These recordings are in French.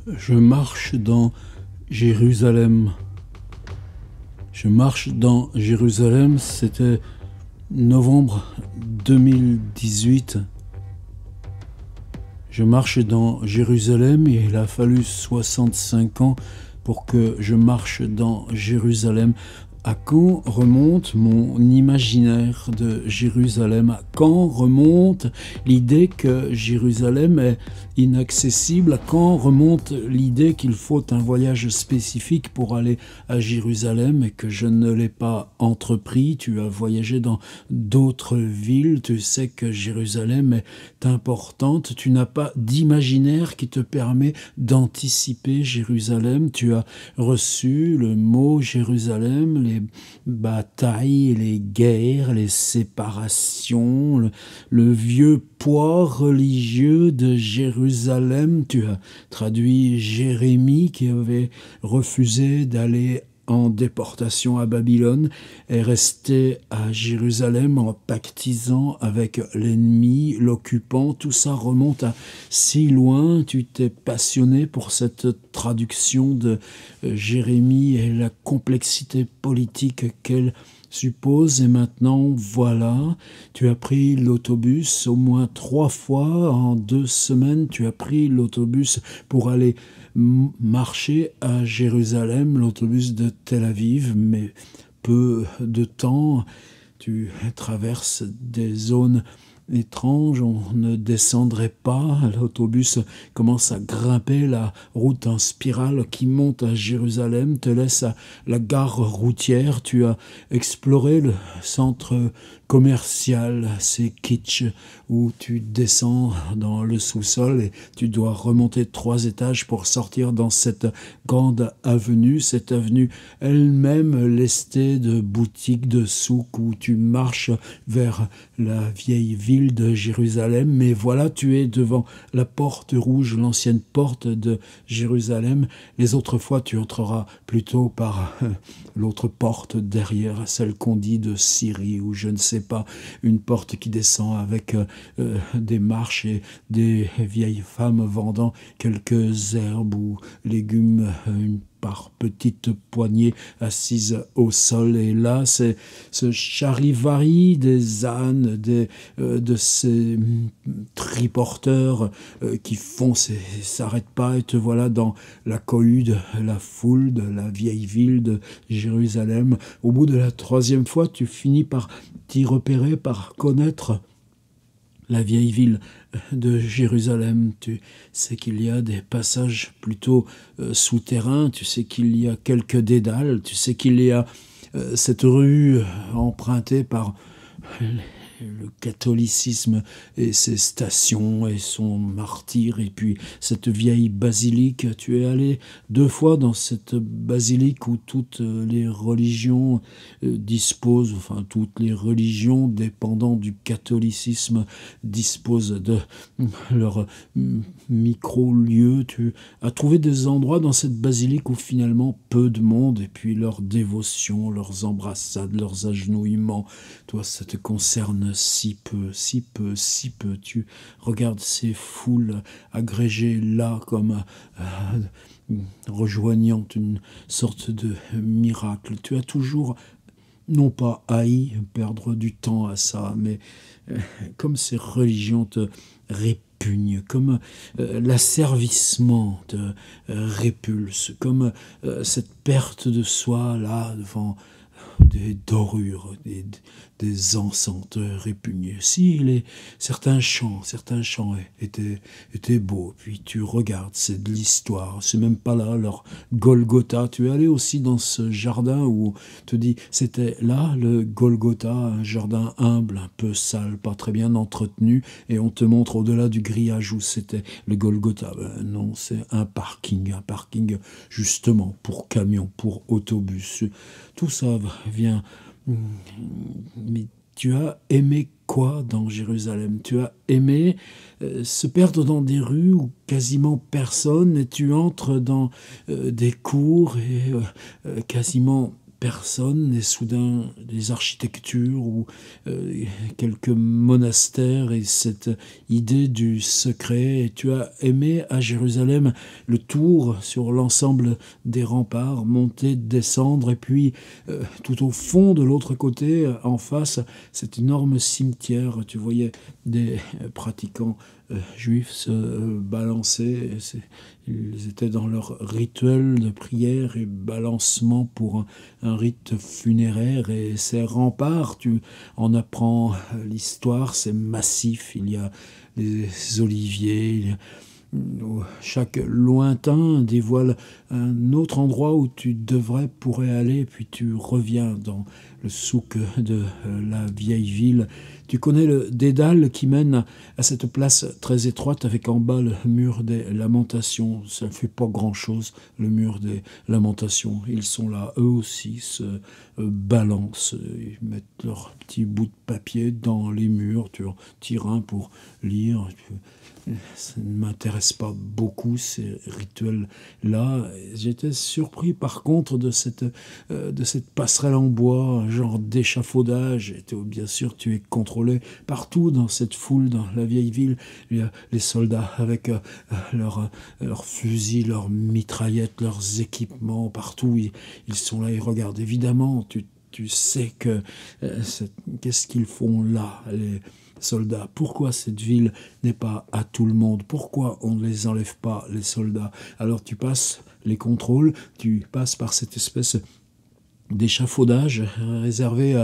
Je marche dans Jérusalem. Je marche dans Jérusalem, c'était novembre 2018. Je marche dans Jérusalem et il a fallu 65 ans pour que je marche dans Jérusalem. À quand remonte mon imaginaire de Jérusalem? À quand remonte l'idée que Jérusalem est inaccessible? À quand remonte l'idée qu'il faut un voyage spécifique pour aller à Jérusalem et que je ne l'ai pas entrepris? Tu as voyagé dans d'autres villes, tu sais que Jérusalem est importante, tu n'as pas d'imaginaire qui te permet d'anticiper Jérusalem. Tu as reçu le mot Jérusalem, les batailles, les guerres, les séparations, le vieux poids religieux de Jérusalem. Tu as traduit Jérémie qui avait refusé d'aller en déportation à Babylone, est resté à Jérusalem en pactisant avec l'ennemi, l'occupant. Tout ça remonte à si loin. Tu t'es passionné pour cette traduction de Jérémie et la complexité politique qu'elle suppose. Et maintenant, voilà, tu as pris l'autobus au moins 3 fois en 2 semaines. Tu as pris l'autobus pour aller marcher à Jérusalem, l'autobus de Tel Aviv, mais peu de temps, tu traverses des zones étranges, on ne descendrait pas, l'autobus commence à grimper la route en spirale qui monte à Jérusalem, te laisse à la gare routière, tu as exploré le centre commercial, c'est kitsch, où tu descends dans le sous-sol et tu dois remonter 3 étages pour sortir dans cette grande avenue, cette avenue elle-même lestée de boutiques, de souks, où tu marches vers la vieille ville de Jérusalem, mais voilà, tu es devant la porte rouge, l'ancienne porte de Jérusalem. Les autres fois, tu entreras plutôt par l'autre porte derrière, celle qu'on dit de Syrie, ou je ne sais pas, une porte qui descend avec des marches et des vieilles femmes vendant quelques herbes ou légumes, par petites poignées assises au sol. Et là, c'est ce charivari des ânes, de ces triporteurs qui foncent et s'arrêtent pas. Et te voilà dans la cohue de la foule de la vieille ville de Jérusalem. Au bout de la 3e fois, tu finis par t'y repérer, par connaître la vieille ville de Jérusalem. Tu sais qu'il y a des passages plutôt souterrains, tu sais qu'il y a quelques dédales, tu sais qu'il y a cette rue empruntée par le catholicisme et ses stations et son martyr, et puis cette vieille basilique. Tu es allé 2 fois dans cette basilique où toutes les religions disposent, enfin toutes les religions dépendant du catholicisme disposent de leur micro-lieu. Tu as trouvé des endroits dans cette basilique où finalement peu de monde, et puis leur dévotion, leurs embrassades, leurs agenouillements. Toi, ça te concerne si peu, si peu, si peu. Tu regardes ces foules agrégées là comme rejoignant une sorte de miracle. Tu as toujours, non pas haï, perdre du temps à ça, mais comme ces religions te répugnent, comme l'asservissement te répulse, comme cette perte de soi là devant des dorures, des encens te répugnaient. Si certains chants étaient beaux, puis tu regardes, c'est de l'histoire, c'est même pas là leur Golgotha. Tu es allé aussi dans ce jardin où on te dit c'était là le Golgotha, un jardin humble, un peu sale, pas très bien entretenu, et on te montre au-delà du grillage où c'était le Golgotha. Ben non, c'est un parking justement pour camions, pour autobus. Tout ça vient. Mais tu as aimé quoi dans Jérusalem? Tu as aimé se perdre dans des rues où quasiment personne, et tu entres dans des cours et quasiment personne, et soudain des architectures ou quelques monastères et cette idée du secret. Et tu as aimé à Jérusalem le tour sur l'ensemble des remparts, monter, descendre, et puis tout au fond de l'autre côté, en face, cet énorme cimetière. Tu voyais des pratiquants juifs se balancer. Ils étaient dans leur rituel de prière et balancement pour un rite funéraire. Et ces remparts, tu en apprends l'histoire, c'est massif. Il y a des oliviers, chaque lointain dévoile un autre endroit où tu pourrais aller, puis tu reviens dans le souk de la vieille ville. Tu connais le dédale qui mène à cette place très étroite avec en bas le mur des lamentations. Ça ne fait pas grand-chose, le mur des lamentations. Ils sont là, eux aussi, se balancent. Ils mettent leurs petits bouts de papier dans les murs. Tu en tires un pour lire. Ça ne m'intéresse pas beaucoup, ces rituels-là. J'étais surpris par contre de cette passerelle en bois, un genre d'échafaudage. Et bien sûr, tu es contrôlé partout dans cette foule, dans la vieille ville. Il y a les soldats avec leurs fusils, leurs mitraillettes, leurs équipements, partout. Ils sont là, ils regardent. Évidemment, tu sais que qu'est-ce qu'ils font là, les soldats. Pourquoi cette ville n'est pas à tout le monde? Pourquoi on ne les enlève pas, les soldats? Alors tu passes les contrôles, tu passes par cette espèce d'échafaudage réservé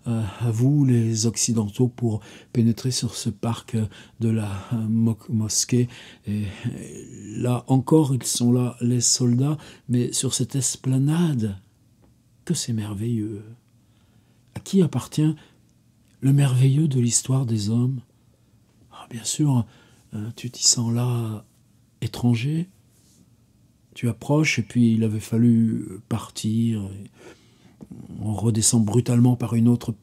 à vous, les Occidentaux, pour pénétrer sur ce parc de la mosquée. Et là encore, ils sont là, les soldats, mais sur cette esplanade, que c'est merveilleux. À qui appartient le merveilleux de l'histoire des hommes? Bien sûr, tu t'y sens là étranger. Tu approches et puis il avait fallu partir. On redescend brutalement par une autre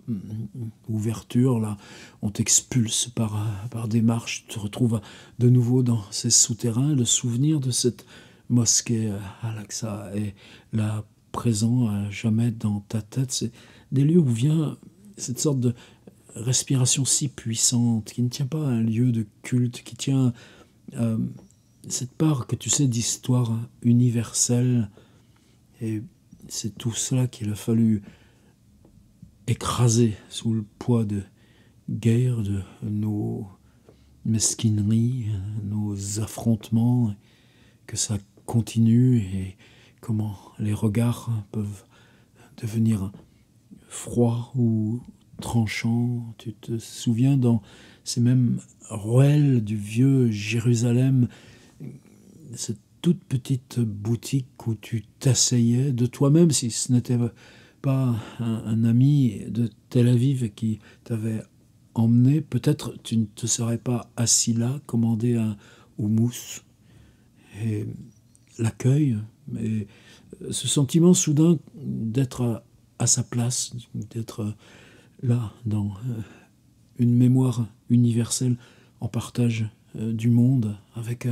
ouverture. Là, on t'expulse par des marches. Tu te retrouves de nouveau dans ces souterrains. Le souvenir de cette mosquée à Al-Aqsa est là présent à jamais dans ta tête. C'est des lieux où vient cette sorte de respiration si puissante, qui ne tient pas à un lieu de culte, qui tient à cette part que tu sais d'histoire universelle. Et c'est tout cela qu'il a fallu écraser sous le poids de guerre, de nos mesquineries, nos affrontements, que ça continue, et comment les regards peuvent devenir froids ou tranchants. Tu te souviens dans ces mêmes ruelles du vieux Jérusalem, cette toute petite boutique où tu t'asseyais de toi-même, si ce n'était pas un ami de Tel Aviv qui t'avait emmené, peut-être tu ne te serais pas assis là, commandé un houmous. Et l'accueil, mais ce sentiment soudain d'être à sa place, d'être là dans une mémoire universelle en partage du monde, avec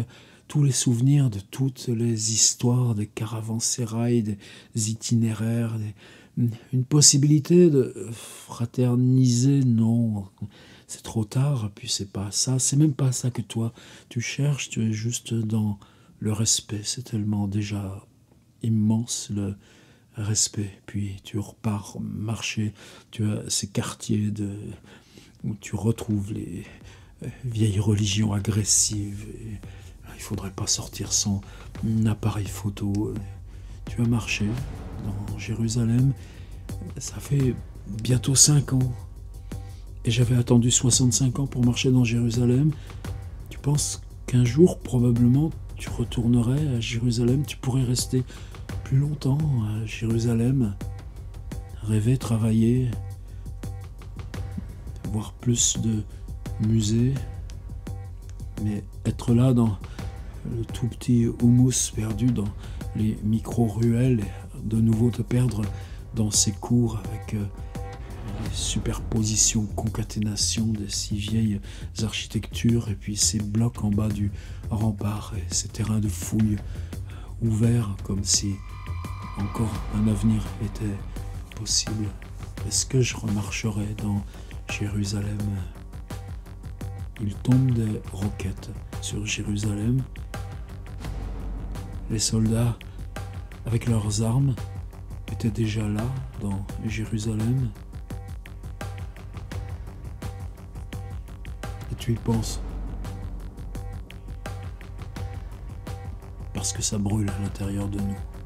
tous les souvenirs de toutes les histoires des caravansérails, des itinéraires, une possibilité de fraterniser. Non, c'est trop tard, puis c'est pas ça, c'est même pas ça que toi tu cherches, tu es juste dans le respect. C'est tellement déjà immense le respect. Puis tu repars marcher, tu as ces quartiers où tu retrouves les vieilles religions agressives. Et il faudrait pas sortir sans appareil photo. Tu as marché dans Jérusalem, ça fait bientôt 5 ans. Et j'avais attendu 65 ans pour marcher dans Jérusalem. Tu penses qu'un jour, probablement, tu retournerais à Jérusalem, tu pourrais rester plus longtemps à Jérusalem, rêver, travailler, voir plus de musées, mais être là dans le tout petit houmous perdu dans les micro-ruelles, et de nouveau te perdre dans ces cours avec les superpositions, concaténations de si vieilles architectures, et puis ces blocs en bas du rempart et ces terrains de fouilles ouverts comme si encore un avenir était possible? Est-ce que je remarcherai dans Jérusalem? Il tombe des roquettes sur Jérusalem. Les soldats, avec leurs armes, étaient déjà là, dans Jérusalem. Et tu y penses? Parce que ça brûle à l'intérieur de nous.